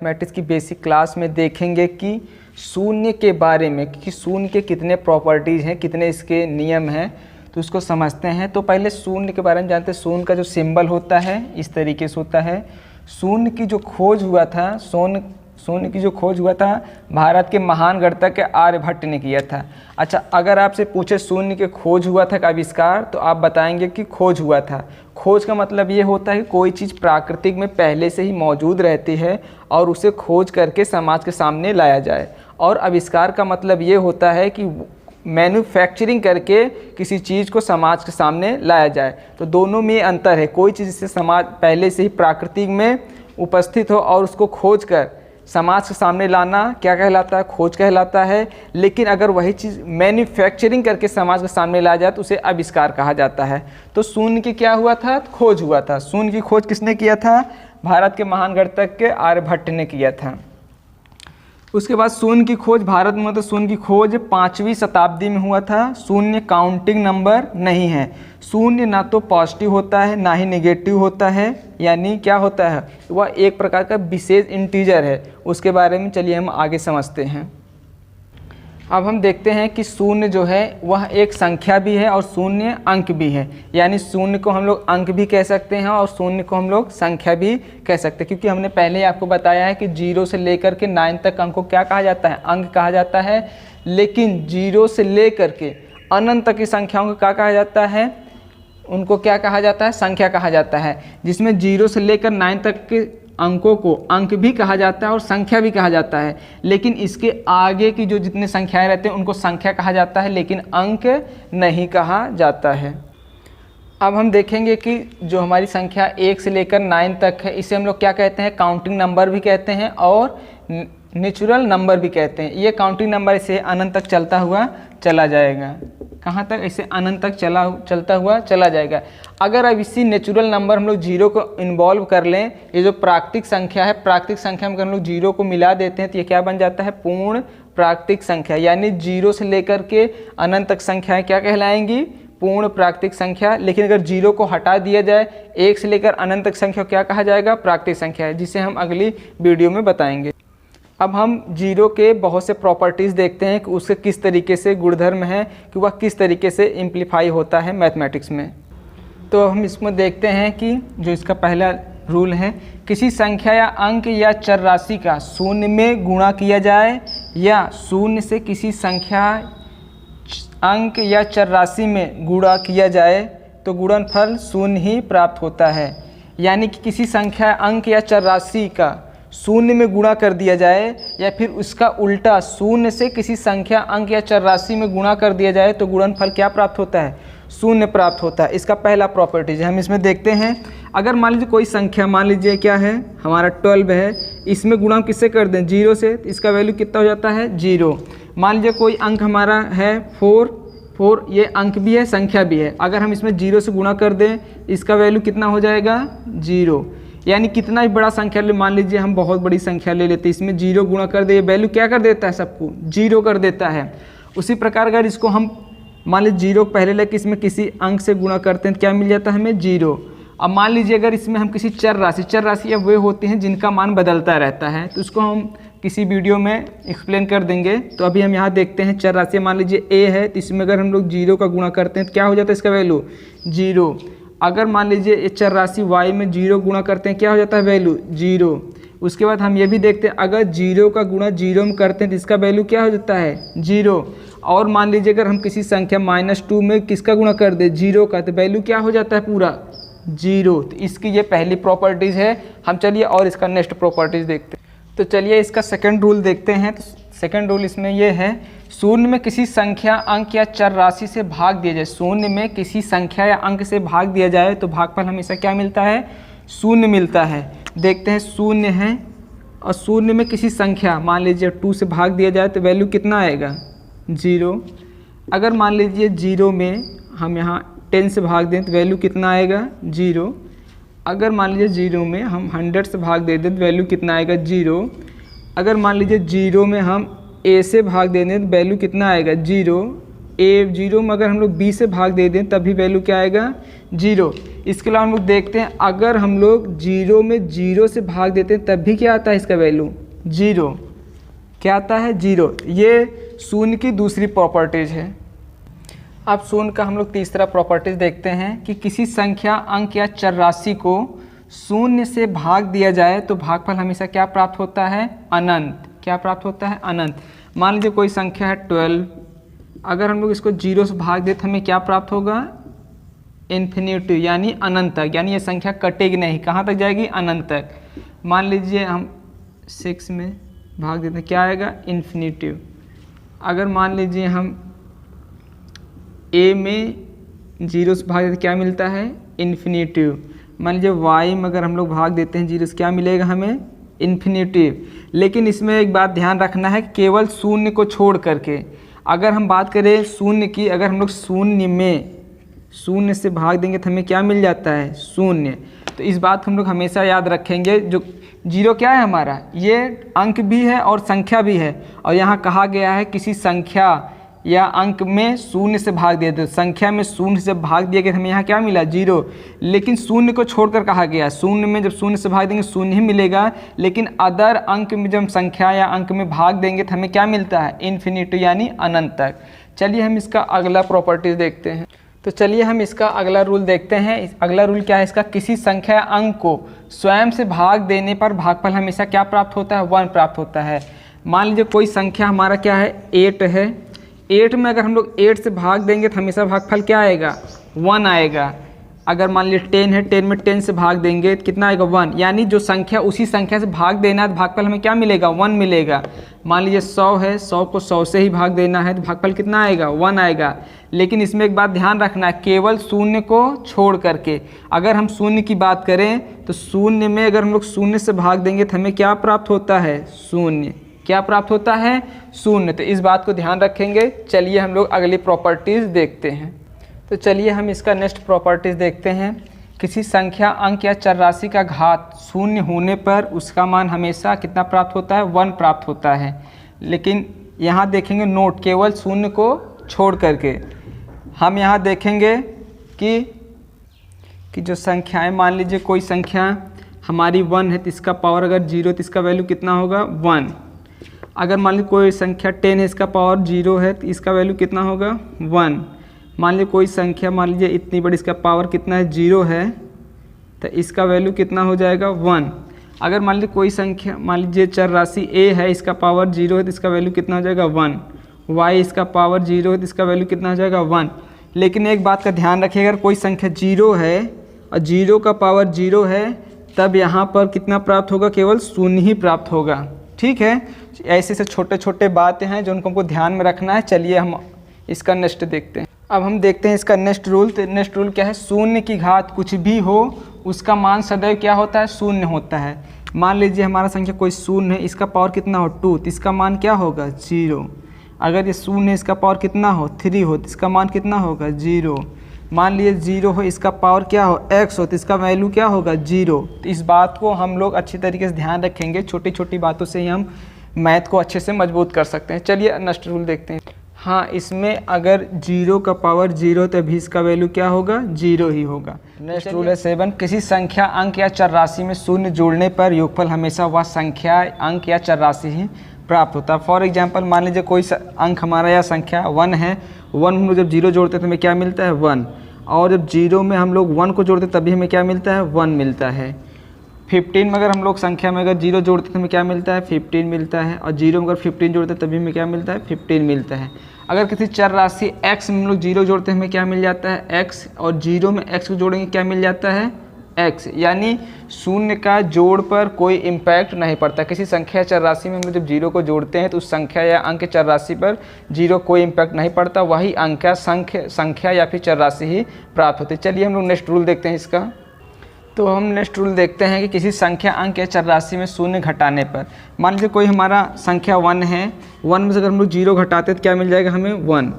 Mathematics की basic class में देखेंगे कि शून्य के बारे में कि शून्य के कितने प्रॉपर्टीज़ हैं, कितने इसके नियम हैं, तो उसको समझते हैं। तो पहले शून्य के बारे में जानते हैं। शून्य का जो सिंबल होता है इस तरीके से होता है। शून्य की जो खोज हुआ था शून्य की जो खोज हुआ था भारत के महान गणितज्ञ आर्यभट्ट ने किया था। अच्छा, अगर आपसे पूछे शून्य के खोज हुआ था का आविष्कार, तो आप बताएंगे कि खोज हुआ था। खोज का मतलब ये होता है कि कोई चीज़ प्राकृतिक में पहले से ही मौजूद रहती है और उसे खोज करके समाज के सामने लाया जाए। और आविष्कार का मतलब ये होता है कि मैन्युफैक्चरिंग करके किसी चीज़ को समाज के सामने लाया जाए। तो दोनों में अंतर है। कोई चीज़ जिससे समाज पहले से ही प्राकृतिक में उपस्थित हो और उसको खोज कर समाज के सामने लाना क्या कहलाता है? खोज कहलाता है। लेकिन अगर वही चीज़ मैन्युफैक्चरिंग करके समाज के सामने लाया जाए तो उसे आविष्कार कहा जाता है। तो शून्य की क्या हुआ था? खोज हुआ था। शून्य की खोज किसने किया था? भारत के महान गणितज्ञ आर्यभट्ट ने किया था। उसके बाद शून्य की खोज भारत में, तो शून्य की खोज 5वीं शताब्दी में हुआ था। शून्य काउंटिंग नंबर नहीं है। शून्य ना तो पॉजिटिव होता है ना ही नेगेटिव होता है, यानी क्या होता है? वह एक प्रकार का विशेष इंटीजर है। उसके बारे में चलिए हम आगे समझते हैं। अब हम देखते हैं कि शून्य जो है वह एक संख्या भी है और शून्य अंक भी है। यानी शून्य को हम लोग अंक भी कह सकते हैं और शून्य को हम लोग संख्या भी कह सकते हैं, क्योंकि हमने पहले ही आपको बताया है कि 0 से लेकर के 9 तक अंक को क्या कहा जाता है? अंक कहा जाता है। लेकिन 0 से लेकर के अनंत तक की संख्याओं को क्या कहा जाता है? उनको क्या कहा जाता है? संख्या कहा जाता है। जिसमें 0 से लेकर 9 तक के अंकों को अंक भी कहा जाता है और संख्या भी कहा जाता है। लेकिन इसके आगे की जो जितने संख्याएं रहते हैं उनको संख्या कहा जाता है, लेकिन अंक नहीं कहा जाता है। अब हम देखेंगे कि जो हमारी संख्या 1 से लेकर 9 तक है, इसे हम लोग क्या कहते हैं? काउंटिंग नंबर भी कहते हैं और नेचुरल नंबर भी कहते हैं। ये काउंटिंग नंबर इसे अनंत तक चलता हुआ चला जाएगा। कहाँ तक? इसे अनंत तक चलता हुआ चला जाएगा। अगर अब इसी नेचुरल नंबर हम लोग 0 को इन्वॉल्व कर लें, ये जो प्राकृतिक संख्या है, प्राकृतिक संख्या में अगर हम लोग 0 को मिला देते हैं तो ये क्या बन जाता है? पूर्ण प्राकृतिक संख्या। यानी 0 से लेकर के अनंत तक संख्याएं क्या कहलाएंगी? पूर्ण प्राकृतिक संख्या। लेकिन अगर 0 को हटा दिया जाए, 1 से लेकर अनंत तक संख्या क्या कहा जाएगा? प्राकृतिक संख्या है, जिसे हम अगली वीडियो में बताएंगे। अब हम 0 के बहुत से प्रॉपर्टीज़ देखते हैं कि उसके किस तरीके से गुणधर्म है, कि वह किस तरीके से इम्प्लीफाई होता है मैथमेटिक्स में। तो हम इसमें देखते हैं कि जो इसका पहला रूल है, किसी संख्या या अंक या चर राशि का शून्य में गुणा किया जाए या शून्य से किसी संख्या अंक या चर राशि में गुणा किया जाए तो गुणनफल शून्य ही प्राप्त होता है। यानी कि किसी संख्या अंक या चर राशि का शून्य में गुणा कर दिया जाए या फिर उसका उल्टा शून्य से किसी संख्या अंक या चर राशि में गुणा कर दिया जाए तो गुणनफल क्या प्राप्त होता है? शून्य प्राप्त होता है। इसका पहला प्रॉपर्टीज हम इसमें देखते हैं। अगर मान लीजिए कोई संख्या, मान लीजिए क्या है हमारा 12 है, इसमें गुणा हम किससे कर दें? 0 से, तो इसका वैल्यू कितना हो जाता है? 0। मान लीजिए कोई अंक हमारा है 4, ये अंक भी है संख्या भी है। अगर हम इसमें 0 से गुणा कर दें, इसका वैल्यू कितना हो जाएगा? 0। यानी कितना भी बड़ा संख्या ले, मान लीजिए हम बहुत बड़ी संख्या ले लेते हैं, इसमें 0 गुणा कर दे, वैल्यू क्या कर देता है? सबको 0 कर देता है। उसी प्रकार अगर इसको हम मान लीजिए 0 पहले लेके इसमें किसी अंक से गुणा करते हैं तो क्या मिल जाता है हमें? 0। अब मान लीजिए अगर इसमें हम किसी चर राशि वे होते हैं जिनका मान बदलता रहता है, तो उसको हम किसी वीडियो में एक्सप्लेन कर देंगे। तो अभी हम यहाँ देखते हैं चर राशि, मान लीजिए a है, तो इसमें अगर हम लोग 0 का गुणा करते हैं तो क्या हो जाता है इसका वैल्यू? 0। अगर मान लीजिए चर राशि y में 0 गुणा करते हैं, क्या हो जाता है वैल्यू? 0। उसके बाद हम ये भी देखते हैं अगर 0 का गुणा 0 में करते हैं तो इसका वैल्यू क्या हो जाता है? 0। और मान लीजिए अगर हम किसी संख्या -2 में किसका गुणा कर दे? 0 का, तो वैल्यू क्या हो जाता है? पूरा 0। तो इसकी ये पहली प्रॉपर्टीज़ है। हम चलिए और इसका नेक्स्ट प्रॉपर्टीज़ देखते हैं। तो चलिए इसका सेकेंड रूल देखते हैं। तो सेकेंड रूल इसमें यह है, शून्य में किसी संख्या अंक या चर राशि से भाग दिया जाए, शून्य में किसी संख्या या अंक से भाग दिया जाए तो भागफल हमेशा क्या मिलता है? शून्य मिलता है। देखते हैं, शून्य है और शून्य में किसी संख्या मान लीजिए 2 से भाग दिया जाए तो वैल्यू कितना आएगा? 0। अगर मान लीजिए 0 में हम यहाँ 10 से भाग दें तो वैल्यू कितना आएगा? 0। अगर मान लीजिए 0 में हम 100 से भाग दे दें तो वैल्यू कितना आएगा? 0। अगर मान लीजिए 0 में हम a से भाग दे दें तो वैल्यू कितना आएगा? 0। जीरो में अगर हम लोग बी से भाग दे दें तब भी वैल्यू क्या आएगा, जीरो। इसके अलावा हम लोग देखते हैं अगर हम लोग जीरो में जीरो से भाग देते हैं तब भी क्या आता है इसका वैल्यू, जीरो। क्या आता है, जीरो। ये शून्य की दूसरी प्रॉपर्टीज है। अब शून्य का हम लोग तीसरा प्रॉपर्टीज देखते हैं कि किसी संख्या, अंक या चर राशि को शून्य से भाग दिया जाए तो भागफल हमेशा क्या प्राप्त होता है, अनंत। क्या प्राप्त होता है, अनंत। मान लीजिए कोई संख्या है 12, अगर हम लोग इसको जीरो से भाग दें तो हमें क्या प्राप्त होगा, इन्फिनिटी, यानी अनंत तक। यानी ये संख्या कटेगी नहीं, कहाँ तक जाएगी, अनंत तक। मान लीजिए हम 6 में भाग देते हैं, क्या आएगा, इन्फिनिटी। अगर मान लीजिए हम ए में जीरो से भाग देते क्या मिलता है, इन्फिनिटी। मान लीजिए वाई में अगर हम लोग भाग देते हैं जीरो से क्या मिलेगा हमें, इन्फिनिटी। लेकिन इसमें एक बात ध्यान रखना है, केवल शून्य को छोड़ करके। अगर हम बात करें शून्य की, अगर हम लोग शून्य में शून्य से भाग देंगे तो हमें क्या मिल जाता है, शून्य। तो इस बात को हम लोग हमेशा याद रखेंगे। जो जीरो क्या है हमारा, ये अंक भी है और संख्या भी है। और यहाँ कहा गया है किसी संख्या या अंक में शून्य से भाग दिया, तो संख्या में शून्य से भाग दिया गया, हमें यहाँ क्या मिला, जीरो। लेकिन शून्य को छोड़कर कहा गया, शून्य में जब शून्य से भाग देंगे शून्य ही मिलेगा। लेकिन अदर अंक में जब हम संख्या या अंक में भाग देंगे तो हमें क्या मिलता है, इन्फिनिटी, यानी अनंत तक। चलिए हम इसका अगला प्रॉपर्टीज देखते हैं। तो चलिए हम इसका अगला रूल देखते हैं। अगला रूल क्या है इसका, किसी संख्या या अंक को स्वयं से भाग देने पर भागफल हमेशा क्या प्राप्त होता है, 1 प्राप्त होता है। मान लीजिए कोई संख्या हमारा क्या है, 8 है। 8 में अगर हम लोग 8 से भाग देंगे तो हमेशा भागफल क्या आएगा, 1 आएगा। अगर मान लीजिए 10 है, 10 में 10 से भाग देंगे तो कितना आएगा, 1। यानी जो संख्या उसी संख्या से भाग देना है तो भागफल हमें क्या मिलेगा, 1 मिलेगा। मान लीजिए 100 है, 100 को 100 से ही भाग देना है तो भागफल कितना आएगा, 1 आएगा। लेकिन इसमें एक बात ध्यान रखना है, केवल शून्य को छोड़ करके। अगर हम शून्य की बात करें तो शून्य में अगर हम लोग शून्य से भाग देंगे तो हमें क्या प्राप्त होता है, शून्य। क्या प्राप्त होता है, शून्य। तो इस बात को ध्यान रखेंगे। चलिए हम लोग अगली प्रॉपर्टीज़ देखते हैं। तो चलिए हम इसका नेक्स्ट प्रॉपर्टीज़ देखते हैं। किसी संख्या, अंक या चर राशि का घात शून्य होने पर उसका मान हमेशा कितना प्राप्त होता है, 1 प्राप्त होता है। लेकिन यहाँ देखेंगे नोट, केवल शून्य को छोड़ करके। हम यहाँ देखेंगे कि जो संख्याएं, मान लीजिए कोई संख्या हमारी 1 है तो इसका पावर अगर 0 तो इसका वैल्यू कितना होगा, 1। अगर मान लीजिए कोई संख्या 10 है, इसका पावर 0 है तो इसका वैल्यू कितना होगा, 1। मान लीजिए कोई संख्या, मान लीजिए इतनी बड़ी, इसका पावर कितना है, 0 है, तो इसका वैल्यू कितना हो जाएगा, 1। अगर मान लीजिए कोई संख्या, मान लीजिए चर राशि a है, इसका पावर 0 है तो इसका वैल्यू कितना हो जाएगा, 1। y इसका पावर 0 है तो इसका वैल्यू कितना हो जाएगा, 1। लेकिन एक बात का ध्यान रखिए, अगर कोई संख्या 0 है और 0 का पावर 0 है तब यहाँ पर कितना प्राप्त होगा, केवल शून्य ही प्राप्त होगा। ठीक है, ऐसे से छोटे छोटे बातें हैं जो उनको हमको ध्यान में रखना है। चलिए हम इसका नेक्स्ट देखते हैं। अब हम देखते हैं इसका नेक्स्ट रूल। तो नेक्स्ट रूल क्या है, शून्य की घात कुछ भी हो उसका मान सदैव क्या होता है, शून्य होता है। मान लीजिए हमारा संख्या कोई शून्य है, इसका पावर कितना हो, 2, तो इसका मान क्या होगा, 0। अगर ये शून्य है, इसका पावर कितना हो, 3 हो, तो इसका मान कितना होगा, 0। मान लीजिए 0 हो, इसका पावर क्या हो, x हो, तो इसका वैल्यू क्या होगा, 0। तो इस बात को हम लोग अच्छी तरीके से ध्यान रखेंगे। छोटी छोटी बातों से ही हम मैथ को अच्छे से मजबूत कर सकते हैं। चलिए नेक्स्ट रूल देखते हैं। हाँ, इसमें अगर 0 का पावर 0 तभी इसका वैल्यू क्या होगा, 0 ही होगा। नेक्स्ट रूल है 7। किसी संख्या, अंक या चर राशि में शून्य जोड़ने पर योगफल हमेशा वह संख्या, अंक या चर राशि ही प्राप्त होता है। फॉर एग्जांपल मान लीजिए कोई अंक हमारा या संख्या 1 है, 1 में जब 0 जोड़ते हैं तो हमें क्या मिलता है, 1। और जब 0 में हम लोग 1 को जोड़ते हैं तभी हमें क्या मिलता है, 1 मिलता है। 15 में अगर हम लोग संख्या में अगर 0 जोड़ते हैं तो हमें क्या मिलता है, 15 मिलता है। और 0 में अगर 15 जोड़ते हैं तभी हमें क्या मिलता है, 15 मिलता है। अगर किसी चर राशि x में हम लोग 0 जोड़ते हैं हमें क्या मिल जाता है, x। और 0 में x को जोड़ेंगे क्या मिल जाता है, x। यानी शून्य का जोड़ पर कोई इम्पैक्ट नहीं पड़ता। किसी संख्या चर राशि में हम लोग जब 0 को जोड़ते हैं तो उस संख्या या अंक चर राशि पर 0 कोई इम्पैक्ट नहीं पड़ता, वही अंक या संख्या या फिर चर राशि ही प्राप्त होती है। चलिए हम लोग नेक्स्ट रूल देखते हैं इसका। तो हम नेक्स्ट रूल देखते हैं कि किसी संख्या, अंक या चर राशि में शून्य घटाने पर, मान लीजिए कोई हमारा संख्या 1 है, 1 में से अगर हम लोग 0 घटाते तो क्या मिल जाएगा हमें, 1।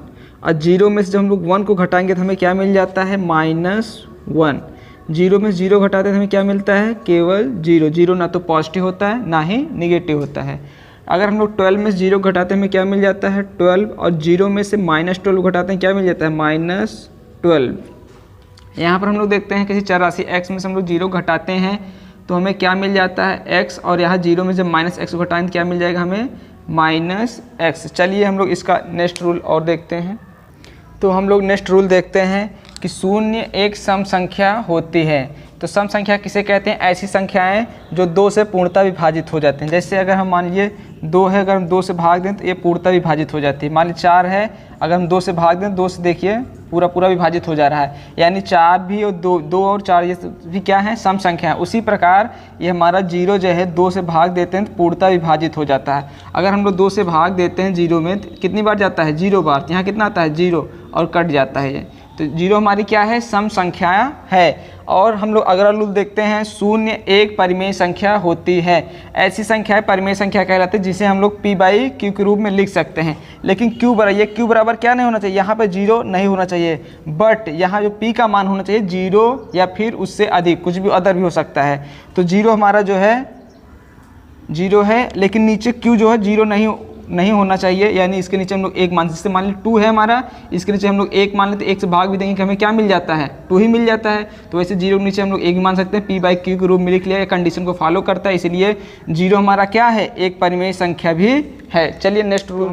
और 0 में से जब हम लोग 1 को घटाएंगे तो हमें क्या मिल जाता है, -1। 0 में 0 घटाते तो हमें क्या मिलता है, केवल 0। 0 ना तो पॉजिटिव होता है ना ही निगेटिव होता है। अगर हम लोग 12 में 0 घटाते हैं हमें क्या मिल जाता है 12, और 0 में से -12 घटाते हैं क्या मिल जाता है -12। यहाँ पर हम लोग देखते हैं किसी चर राशि x में से हम लोग 0 घटाते हैं तो हमें क्या मिल जाता है x, और यहाँ 0 में जब -x घटाएं तो क्या मिल जाएगा हमें -x। चलिए हम लोग इसका नेक्स्ट रूल और देखते हैं। तो हम लोग नेक्स्ट रूल देखते हैं कि शून्य एक सम संख्या होती है। तो सम संख्या किसे कहते हैं? ऐसी संख्याएं जो 2 से पूर्णतः विभाजित हो जाते हैं। जैसे अगर हम मान लीजिए 2 है, अगर हम 2 से भाग दें तो ये पूर्णतः विभाजित हो जाती है। मान लीजिए 4 है, अगर हम 2 से भाग दें 2 से देखिए पूरा विभाजित हो जा रहा है, यानी 4 भी और 2 और 4 ये भी क्या है सम संख्या है। उसी प्रकार ये हमारा 0 जो है 2 से भाग देते हैं तो पूर्णतः विभाजित हो जाता है। अगर हम लोग 2 से भाग देते हैं 0 में तो कितनी बार जाता है 0 बार, यहाँ कितना आता है 0 और कट जाता है ये। तो 0 हमारी क्या है सम संख्या है। और हम लोग अगला रूल देखते हैं, शून्य एक परिमेय संख्या होती है। ऐसी संख्या है परिमेय संख्या कहलाती है जिसे हम लोग p/q के रूप में लिख सकते हैं। लेकिन q बराबर क्या नहीं होना चाहिए, यहाँ पे 0 नहीं होना चाहिए, बट यहाँ जो p का मान होना चाहिए 0 या फिर उससे अधिक, कुछ भी अदर भी हो सकता है। तो 0 हमारा जो है 0 है, लेकिन नीचे q जो है 0 नहीं होना चाहिए, यानी इसके नीचे हम लोग 1 मान, जैसे मान लीजिए 2 है हमारा, इसके नीचे हम लोग 1 मान लेते हैं, 1 से भाग भी देंगे कि हमें क्या मिल जाता है 2 ही मिल जाता है। तो वैसे 0 के नीचे हम लोग 1 मान सकते हैं, p/q के रूप में लिख लिया, ये कंडीशन को फॉलो करता है, इसलिए 0 हमारा क्या है एक परिमेय संख्या भी है। चलिए नेक्स्ट रूल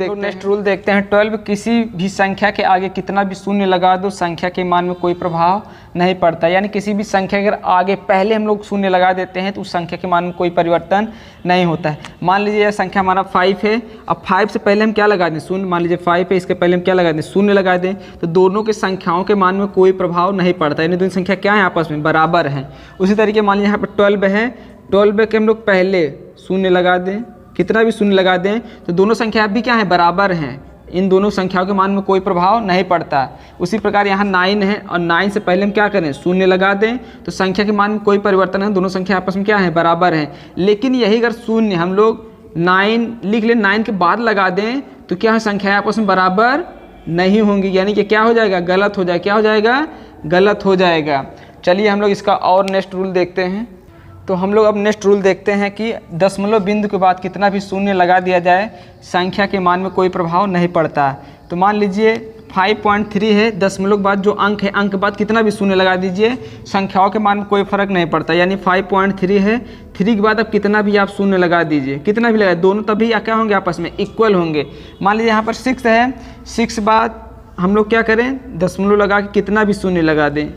देखते हैं। 12 किसी भी संख्या के आगे कितना भी शून्य लगा दो संख्या के मान में कोई प्रभाव नहीं पड़ता। यानी किसी भी संख्या के अगर आगे पहले हम लोग शून्य लगा देते हैं तो उस संख्या के मान में कोई परिवर्तन नहीं होता है। मान लीजिए यह संख्या हमारा 5 है, अब 5 से पहले हम क्या लगा दें शून्य, मान लीजिए 5 है, इसके पहले हम क्या लगा दें शून्य लगा दें, तो दोनों के संख्याओं के मान में कोई प्रभाव नहीं पड़ता, यानी दोनों संख्या क्या है आपस में बराबर हैं। उसी तरीके मान लीजिए यहाँ पर 12 है, 12 के हम लोग पहले शून्य लगा दें, कितना भी शून्य लगा दें तो दोनों संख्या भी क्या है बराबर हैं, इन दोनों संख्याओं के मान में कोई प्रभाव नहीं पड़ता। उसी प्रकार यहाँ 9 है और 9 से पहले हम क्या करें शून्य लगा दें तो संख्या के मान में कोई परिवर्तन है, दोनों संख्या आपस में क्या है बराबर हैं। लेकिन यही अगर शून्य हम लोग 9 लिख लें 9 के बाद लगा दें तो क्या है संख्याएं आपस में बराबर नहीं होंगी, यानी कि क्या हो जाएगा गलत हो जाएगा, क्या हो जाएगा गलत हो जाएगा। चलिए हम लोग इसका और नेक्स्ट रूल देखते हैं। तो हम लोग अब नेक्स्ट रूल देखते हैं कि दशमलव बिंदु के बाद कितना भी शून्य लगा दिया जाए संख्या के मान में कोई प्रभाव नहीं पड़ता। तो मान लीजिए 5.3 है, दशमलव के बाद जो अंक है अंक के बाद कितना भी शून्य लगा दीजिए संख्याओं के मान में कोई फर्क नहीं पड़ता, यानी 5.3 है, 3 के बाद अब कितना भी आप शून्य लगा दीजिए, कितना भी लगाए दोनों तभी क्या होंगे आपस में इक्वल होंगे। मान लीजिए यहाँ पर 6 है, 6 बाद हम लोग क्या करें दशमलव लगा के कितना भी शून्य लगा दें,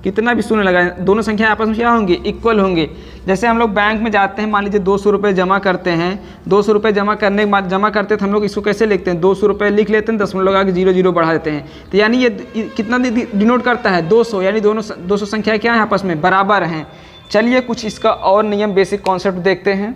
कितना भी शून्य लगाएं दोनों संख्या आपस में क्या होंगे इक्वल होंगे। जैसे हम लोग बैंक में जाते हैं, मान लीजिए 200 रुपये जमा करते हैं, 200 रुपये जमा करने के बाद जमा करते हैं तो हम लोग इसको कैसे लिखते हैं 200 रुपये लिख लेते हैं, दशमलव लगा के 0 बढ़ा देते हैं, तो यानी ये कितना डिनोट करता है 200, यानी दोनों 200 संख्या क्या है आपस में बराबर हैं। चलिए कुछ इसका और नियम बेसिक कॉन्सेप्ट देखते हैं।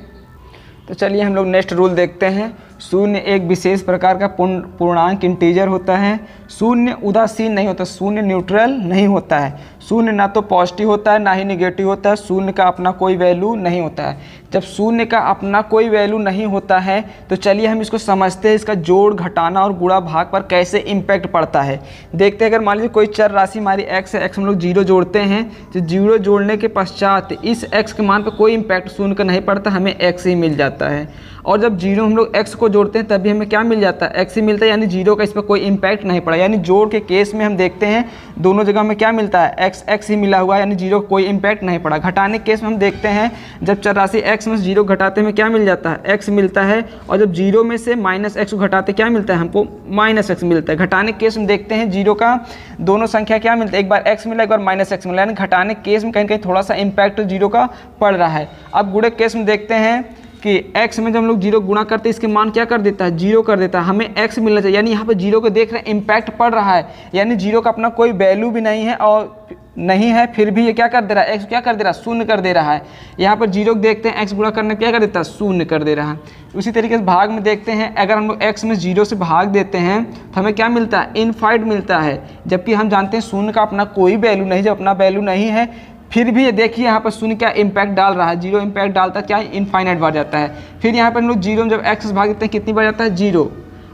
तो चलिए हम लोग नेक्स्ट रूल देखते हैं। शून्य एक विशेष प्रकार का पूर्णांक इंटीजर होता है। शून्य उदासीन नहीं होता, शून्य न्यूट्रल नहीं होता है। शून्य ना तो पॉजिटिव होता है ना ही निगेटिव होता है, शून्य का अपना कोई वैल्यू नहीं होता है। जब शून्य का अपना कोई वैल्यू नहीं होता है तो चलिए हम इसको समझते हैं, इसका जोड़ घटाना और गुणा भाग पर कैसे इम्पैक्ट पड़ता है। देखते हैं अगर मान लीजिए कोई चर राशि हमारी x है, x हम लोग 0 जोड़ते हैं, तो 0 जोड़ने के पश्चात इस x के मान पर कोई इम्पैक्ट शून्य का नहीं पड़ता, हमें x ही मिल जाता है। और जब 0 हम लोग x को जोड़ते हैं तभी हमें क्या मिल जाता है x ही मिलता है, यानी 0 का इस पर कोई इम्पैक्ट नहीं पड़ा। यानी जोड़ के केस में हम देखते हैं दोनों जगह में क्या मिलता है x ही मिला हुआ है, यानी 0 का कोई इम्पैक्ट नहीं पड़ा। घटाने के केस में हम देखते हैं जब चर राशि x में 0 घटाते में क्या मिल जाता है x मिलता है, और जब 0 में से -x को घटाते क्या मिलता है हमको -x मिलता है। घटाने के केस में देखते हैं 0 का दोनों संख्या क्या मिलता है, एक बार x मिला एक बार -x मिला, यानी घटाने के केस में कहीं कहीं थोड़ा सा इम्पैक्ट 0 का पड़ रहा है। अब गुणे के केस में देखते हैं कि x में जब हम लोग 0 गुणा करते हैं इसके मान क्या कर देता है 0 कर देता है, हमें x मिलना चाहिए, यानी यहाँ पे 0 को देख रहे हैं इम्पैक्ट पड़ रहा है, यानी 0 का अपना कोई वैल्यू भी नहीं है और नहीं है, फिर भी ये क्या कर दे रहा है x क्या कर दे रहा है शून्य कर दे रहा है। यहाँ पर 0 को देखते हैं x गुणा करने क्या कर देता है शून्य कर दे रहा है। उसी तरीके से भाग में देखते हैं, अगर हम लोग x में 0 से भाग देते हैं तो हमें क्या मिलता है इनफाइनाइट मिलता है, जबकि हम जानते हैं शून्य का अपना कोई वैल्यू नहीं, जब अपना वैल्यू नहीं है फिर भी ये देखिए यहाँ पर शून्य क्या इम्पैक्ट डाल रहा है, 0 इम्पैक्ट डालता है क्या इनफाइनाइट बार जाता है। फिर यहाँ पर हम लोग 0 में जब x से भाग देते हैं कितनी बार जाता है 0,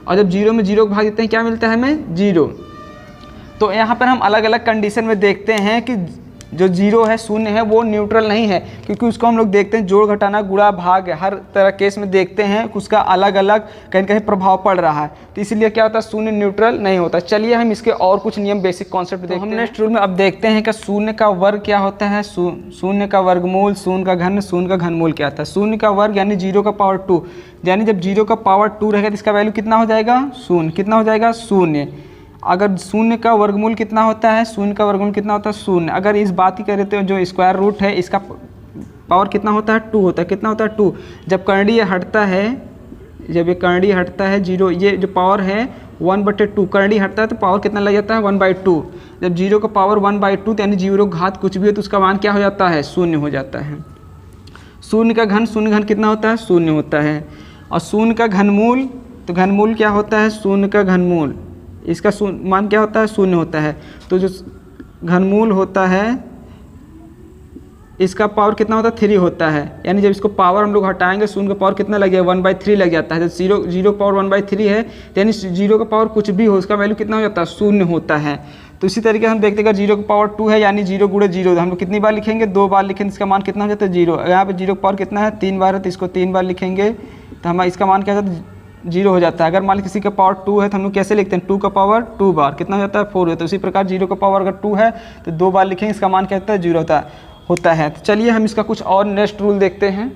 और जब 0 में 0 को भाग देते हैं क्या मिलता है हमें 0। तो यहाँ पर हम अलग अलग कंडीशन में देखते हैं कि जो जीरो है, शून्य है, वो न्यूट्रल नहीं है, क्योंकि उसको हम लोग देखते हैं जोड़ घटाना गुणा भाग हर तरह केस में देखते हैं उसका अलग अलग कहीं कहीं प्रभाव पड़ रहा है, तो इसलिए क्या होता है शून्य न्यूट्रल नहीं होता। चलिए हम इसके और कुछ नियम बेसिक कॉन्सेप्ट देखते हैं। हम नेक्स्ट रूल में अब देखते हैं कि शून्य का वर्ग क्या होता है, शून्य का वर्गमूल, शून्य का घन, शून्य का घनमूल क्या होता है। शून्य का वर्ग यानी 0 का पावर 2, यानी जब 0 का पावर 2 रहेगा तो इसका वैल्यू कितना हो जाएगा, शून्य। कितना हो जाएगा, शून्य। अगर शून्य का वर्गमूल कितना होता है, शून्य का वर्गमूल कितना होता है, शून्य। अगर इस बात की करें तो जो स्क्वायर रूट है इसका पावर कितना होता है, 2 होता है। कितना होता है, 2। जब कर्णीय हटता है, जब ये कर्णीय हटता है 0, ये जो पावर है 1/2 कर्णीय हटता है तो पावर कितना लग जाता है, 1/2। जब 0 का पावर 1/2 यानी 0 घात कुछ भी हो तो उसका मान क्या हो जाता है, शून्य हो जाता है। शून्य का घन, शून्य घन कितना होता है, शून्य होता है। और शून्य का घनमूल, तो घनमूल क्या होता है, शून्य का घनमूल, इसका मान क्या होता है, शून्य होता है। तो जो घनमूल होता है इसका पावर कितना होता है, 3 होता है। यानी जब इसको पावर हम लोग हटाएंगे शून्य का पावर कितना लगेगा, 1/3 लग जाता है। जब 0 पावर 1/3 है यानी 0 का पावर कुछ भी हो उसका वैल्यू कितना हो जाता है, शून्य होता है। तो इसी तरीके हम देखते हैं अगर 0 का पावर 2 है यानी 0 गुणे 0, हम लोग कितनी बार लिखेंगे, 2 बार लिखेंगे, इसका मान कितना हो जाता है, 0। यहाँ पे 0 का पावर कितना है, 3 बार है, तो इसको 3 बार लिखेंगे तो हमारा इसका मान क्या हो जाता है, 0 हो जाता है। अगर मान लीजिए किसी का पावर 2 है तो हम लोग कैसे लिखते हैं, 2 का पावर 2 बार कितना हो जाता है, 4 होता है। उसी प्रकार 0 का पावर अगर 2 है तो 2 बार लिखेंगे, इसका मान क्या होता है, 0 होता है। तो चलिए हम इसका कुछ और नेक्स्ट रूल देखते हैं।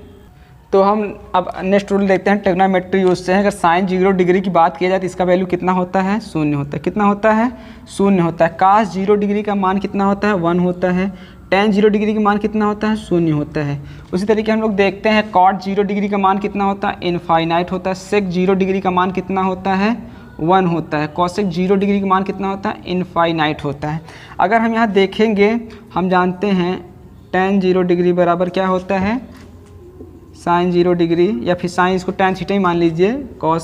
तो हम अब नेक्स्ट रूल देखते हैं ट्रिग्नोमेट्री यूज से। अगर साइन 0 डिग्री की बात की जाए तो इसका वैल्यू कितना होता है, शून्य होता है। कितना होता है, शून्य होता है। काश 0 डिग्री का मान कितना होता है, 1 होता है। tan 0 डिग्री का मान कितना होता है, शून्य होता है। उसी तरीके हम लोग देखते हैं cot 0 डिग्री का मान कितना होता है, इनफाइनाइट होता है। sec 0 डिग्री का मान कितना होता है, 1 होता है। cosec 0 डिग्री का मान कितना होता है, इनफाइनाइट होता है। अगर हम यहाँ देखेंगे, हम जानते हैं tan 0 डिग्री बराबर क्या होता है, sin 0 डिग्री, या फिर साइन इसको tan थीटा ही मान लीजिए, cos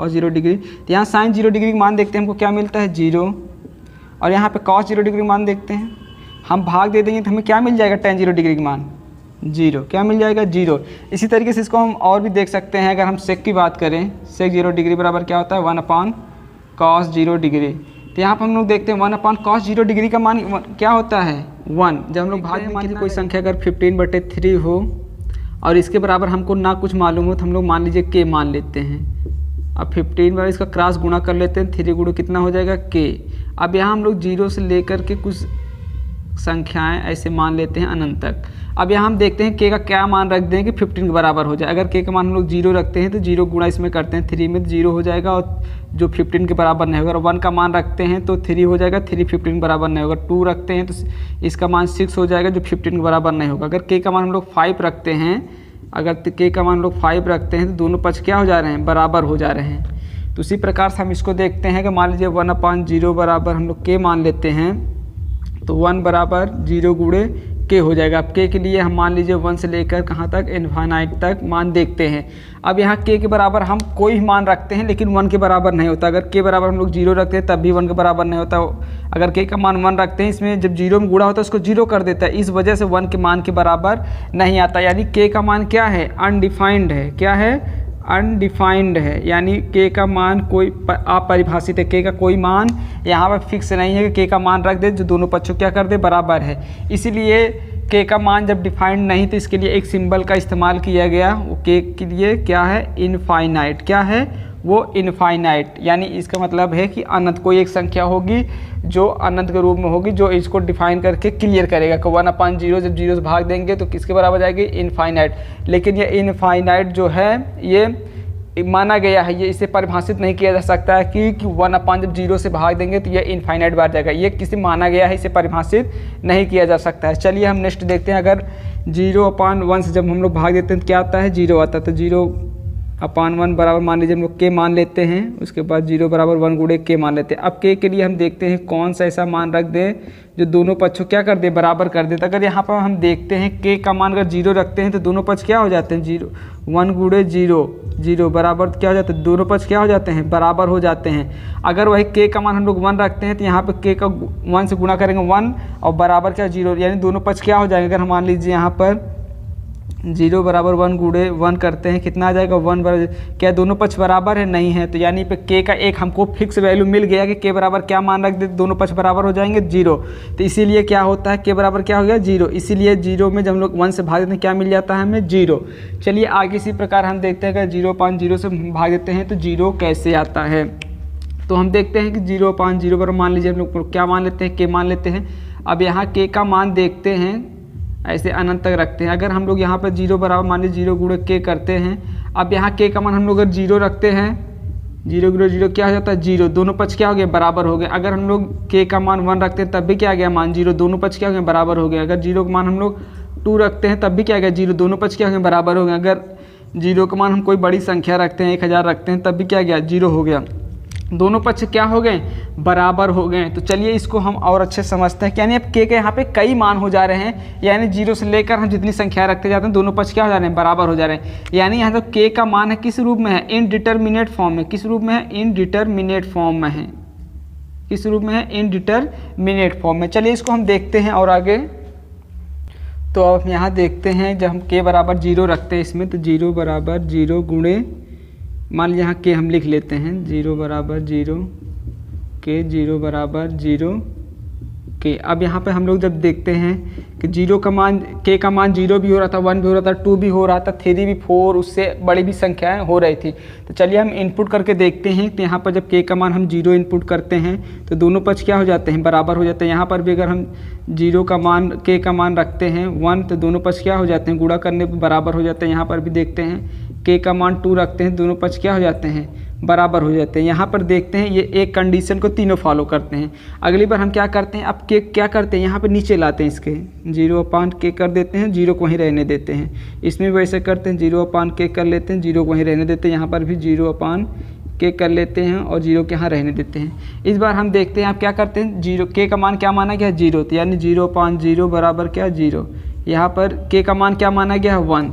0 डिग्री। तो यहाँ sin 0 डिग्री का मान देखते हैं, हमको क्या मिलता है, 0। और यहाँ पे cos 0 डिग्री का मान देखते हैं, हम भाग दे देंगे तो हमें क्या मिल जाएगा, tan 0 डिग्री का मान 0। क्या मिल जाएगा, 0। इसी तरीके से इसको हम और भी देख सकते हैं। अगर हम sec की बात करें, sec 0 डिग्री बराबर क्या होता है, 1/cos 0 डिग्री। तो यहाँ पर हम लोग देखते हैं 1/cos 0 डिग्री का मान क्या होता है, 1। जब हम लोग भाग में मान लीजिए कोई संख्या अगर 15/3 हो और इसके बराबर हमको ना कुछ मालूम हो तो हम लोग मान लीजिए k मान लेते हैं। अब 15 बार इसका क्रॉस गुणा कर लेते हैं, 3 गुणा कितना हो जाएगा, k। अब यहाँ हम लोग 0 से लेकर के कुछ संख्याएं ऐसे मान लेते हैं अनंत तक। अब यहाँ हम देखते हैं k का क्या मान रख दें कि 15 के बराबर हो जाए। अगर k का मान हम लोग 0 रखते हैं तो 0 गुणा इसमें करते हैं 3 में, तो 0 हो जाएगा और जो 15 के बराबर नहीं होगा। और 1 का मान रखते हैं तो 3 हो जाएगा, 3 15 के बराबर नहीं होगा। 2 रखते हैं तो इसका मान 6 हो जाएगा जो 15 के बराबर नहीं होगा। अगर k का मान हम लोग 5 रखते हैं, अगर k का मान हम लोग 5 रखते हैं तो दोनों पक्ष क्या हो जा रहे हैं, बराबर हो जा रहे हैं। तो उसी प्रकार से हम इसको देखते हैं कि मान लीजिए 1/0 बराबर हम लोग k मान लेते हैं, तो 1 बराबर 0 गुणे k हो जाएगा। अब k के लिए हम मान लीजिए 1 से लेकर कहाँ तक, इनफाइनाइट तक मान देखते हैं। अब यहाँ k के बराबर हम कोई मान रखते हैं लेकिन 1 के बराबर नहीं होता। अगर k बराबर हम लोग 0 रखते हैं तब भी 1 के बराबर नहीं होता। अगर k का मान 1 रखते हैं, इसमें जब 0 में गुणा होता है उसको 0 कर देता है, इस वजह से 1 के मान के बराबर नहीं आता। यानी k का मान क्या है, अनडिफाइंड है। क्या है, अनडिफाइंड है। यानी k का मान कोई अपरिभाषित है। k का कोई मान यहाँ पर फिक्स नहीं है कि k का मान रख दे जो दोनों पक्षों क्या कर दे, बराबर है। इसीलिए k का मान जब डिफाइंड नहीं तो इसके लिए एक सिंबल का इस्तेमाल किया गया, वो k के लिए क्या है, इनफाइनाइट। क्या है वो, इनफाइनाइट। यानी इसका मतलब है कि अनंत कोई एक संख्या होगी जो अनंत के रूप में होगी, जो इसको डिफाइन करके क्लियर करेगा कि 1/0 जब 0 से भाग देंगे तो किसके बराबर जाएगी, इनफाइनाइट। लेकिन ये इनफाइनाइट जो है ये माना गया है, ये इसे परिभाषित नहीं किया जा सकता है कि 1/, जब 0 से भाग देंगे तो ये इनफाइनाइट बार जाएगा। ये किसी माना गया है, इसे परिभाषित नहीं किया जा सकता है। चलिए हम नेक्स्ट देखते हैं। अगर 0/1 से जब हम लोग भाग देते हैं तो क्या आता है, 0 आता है। तो 0/1 बराबर मान लीजिए हम लोग k मान लेते हैं, उसके बाद 0 बराबर 1 गुणे k मान लेते हैं। अब k के लिए हम देखते हैं कौन सा ऐसा मान रख दे जो दोनों पक्षों क्या कर दे, बराबर कर देता। अगर यहाँ पर हम देखते हैं k का मान अगर 0 रखते हैं तो दोनों पक्ष क्या हो जाते हैं, 0 1 गुणे 0 बराबर क्या हो जाता है, दोनों पक्ष क्या हो जाते हैं, बराबर हो जाते हैं। अगर वही k का मान हम लोग 1 रखते हैं तो यहाँ पे k का 1 से गुणा करेंगे 1 और बराबर क्या 0, यानी दोनों पक्ष क्या हो जाएंगे। अगर हम मान लीजिए यहाँ पर 0 बराबर 1 गुणे 1 करते हैं, कितना आ जाएगा 1 बराबर, क्या दोनों पक्ष बराबर है? नहीं है। तो यानी पे k का एक हमको फिक्स वैल्यू मिल गया कि k बराबर क्या मान रख देते, दोनों पक्ष बराबर हो जाएंगे 0। तो इसीलिए क्या होता है, k बराबर क्या हो गया 0। इसीलिए 0 में जब हम लोग 1 से भाग देते हैं क्या मिल जाता है हमें 0। चलिए आगे इसी प्रकार हम देखते हैं अगर 0.0 से भाग देते हैं तो 0 कैसे आता है। तो हम देखते हैं कि 0.0 पर मान लीजिए हम लोग क्या मान लेते हैं, k मान लेते हैं। अब यहाँ k का मान देखते हैं, ऐसे अनंत तक रखते हैं। अगर हम लोग यहाँ पर 0 बराबर मान लीजिए 0 गुणे k करते हैं। अब यहाँ k का मान हम लोग अगर 0 रखते हैं, 0 गुणे 0 क्या हो जाता है 0, दोनों पक्ष क्या हो गए बराबर हो गए। अगर हम लोग k का मान 1 रखते हैं तब भी क्या आ गया मान 0, दोनों पक्ष क्या हो गए बराबर हो गए। अगर 0 का मान हम लोग 2 रखते हैं तब भी क्या आ गया 0, दोनों पक्ष क्या हो गए बराबर हो गए। अगर 0 का मान हम कोई बड़ी संख्या रखते हैं 1000 रखते हैं तब भी क्या आ गया 0 हो गया, दोनों पक्ष क्या हो गए बराबर हो गए। तो चलिए इसको हम और अच्छे समझते हैं। यानी अब k के यहाँ पे कई मान हो जा रहे हैं, यानी 0 से लेकर हम जितनी संख्या रखते जाते हैं दोनों पक्ष क्या हो जा रहे हैं बराबर हो जा रहे हैं। यानी यहाँ तो k का मान है किस रूप में है, इनडिटरमिनेट फॉर्म में। किस रूप में है, इनडिटरमिनेट फॉर्म में है। किस रूप में है, इनडिटरमिनेट फॉर्म में। चलिए इसको हम देखते हैं और आगे। तो अब यहाँ देखते हैं जब हम k बराबर 0 रखते हैं इसमें, तो 0 बराबर 0 गुणे मान लीजिए यहाँ k हम लिख लेते हैं, 0 बराबर 0 k, 0 बराबर 0 k। अब यहाँ पे हम लोग जब देखते हैं कि 0 का मान k का मान 0 भी हो रहा था, 1 भी हो रहा था, 2 भी हो रहा था, 3 भी, 4, उससे बड़ी भी संख्याएं हो रही थी। तो चलिए हम इनपुट करके देखते हैं। तो यहाँ पर जब k का मान हम 0 इनपुट करते हैं तो दोनों पक्ष क्या हो जाते हैं बराबर हो जाते हैं। यहाँ पर भी अगर हम 0 का मान k का मान रखते हैं 1 तो दोनों पक्ष क्या हो जाते हैं गुणा करने पर बराबर हो जाते हैं। यहाँ पर भी देखते हैं k का मान 2 रखते हैं, दोनों पक्ष क्या हो जाते हैं बराबर हो जाते हैं। यहाँ पर देखते हैं ये एक कंडीशन को तीनों फॉलो करते हैं। अगली बार हम क्या करते हैं, अब k क्या करते हैं यहाँ पे नीचे लाते हैं, इसके 0/k कर देते हैं, 0 को वहीं रहने देते हैं। इसमें वैसे करते हैं 0/k कर लेते हैं, 0 को वहीं रहने देते हैं। यहाँ पर भी 0/k कर लेते हैं और 0 के यहाँ रहने देते हैं। इस बार हम देखते हैं आप क्या करते हैं, 0 k का मान क्या माना गया 0, तो यानी 0/0 बराबर क्या 0। यहाँ पर k का मान क्या माना गया 1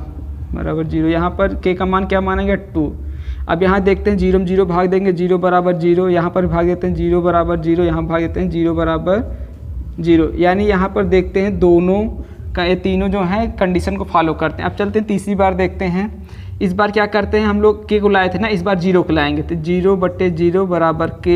बराबर 0। यहाँ पर k का मान क्या माना गया 2। अब यहाँ देखते हैं 0 में 0 भाग देंगे, 0 बराबर 0। यहाँ पर भाग देते हैं 0 बराबर 0, यहाँ भाग देते हैं 0 बराबर 0। यानी यहाँ पर देखते हैं दोनों का ये तीनों जो हैं कंडीशन को फॉलो करते हैं। अब चलते हैं तीसरी बार देखते हैं। इस बार क्या करते हैं, हम लोग k को लाए थे ना, इस बार 0 को लाएंगे। तो 0/0 बराबर k,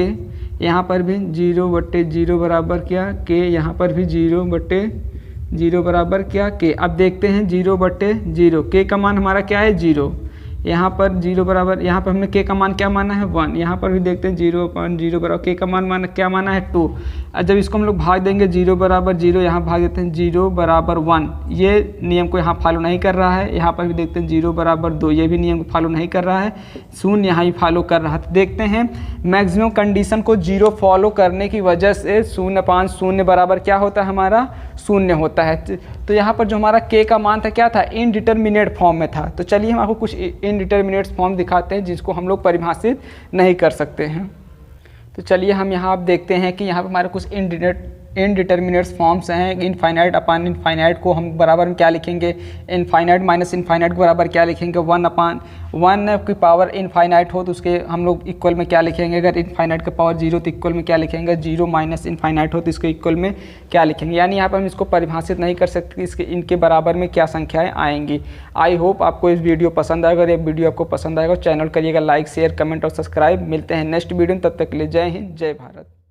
यहाँ पर भी 0/0 बराबर क्या k, यहाँ पर भी 0/0 बराबर क्या k। अब देखते हैं 0/0, k का मान हमारा क्या है 0। यहाँ पर 0 बराबर, यहाँ पर हमने k का मान क्या माना है 1। यहाँ पर भी देखते हैं 0/0 बराबर k का मान क्या माना है 2। और जब इसको हम लोग भाग देंगे 0 बराबर 0, यहाँ भाग देते हैं 0 बराबर 1। ये नियम को यहाँ फॉलो नहीं कर रहा है। यहाँ पर भी देखते हैं 0 बराबर 2, ये भी नियम को फॉलो नहीं कर रहा है। शून्य यहाँ ही फॉलो कर रहा है। तो देखते हैं मैक्सिमम कंडीशन को 0 फॉलो करने की वजह से 0.0 बराबर क्या होता है हमारा 0 होता है। तो यहाँ पर जो हमारा k का मान था क्या था, इनडिटरमिनेट फॉर्म में था। तो चलिए हम आपको कुछ इनडिटरमिनेट फॉर्म दिखाते हैं जिसको हम लोग परिभाषित नहीं कर सकते हैं। तो चलिए हम यहाँ आप देखते हैं कि यहाँ पर हमारे कुछ इनडिटरमिनेट फॉर्म्स हैं। इनफाइनाइट अपान इनफाइनाइट को हम बराबर में क्या लिखेंगे, इनफाइनाइट माइनस इनफाइनाइट को बराबर क्या लिखेंगे 1 की पावर इनफाइनाइट हो तो उसके हम लोग इक्वल में क्या लिखेंगे। अगर इनफाइनाइट का पावर 0 तो इक्वल में क्या लिखेंगे, 0 माइनस इनफाइनाइट हो तो इसको इक्वल में क्या लिखेंगे। यानी यहाँ पर हम इसको परिभाषित नहीं कर सकते कि इसके इनके बराबर में क्या संख्याएँ आएंगी। आई होप आपको इस वीडियो पसंद आएगा। अगर ये वीडियो आपको पसंद आएगा चैनल करिएगा लाइक शेयर कमेंट और सब्सक्राइब। मिलते हैं नेक्स्ट वीडियो में, तब तक के लिए जय हिंद जय भारत।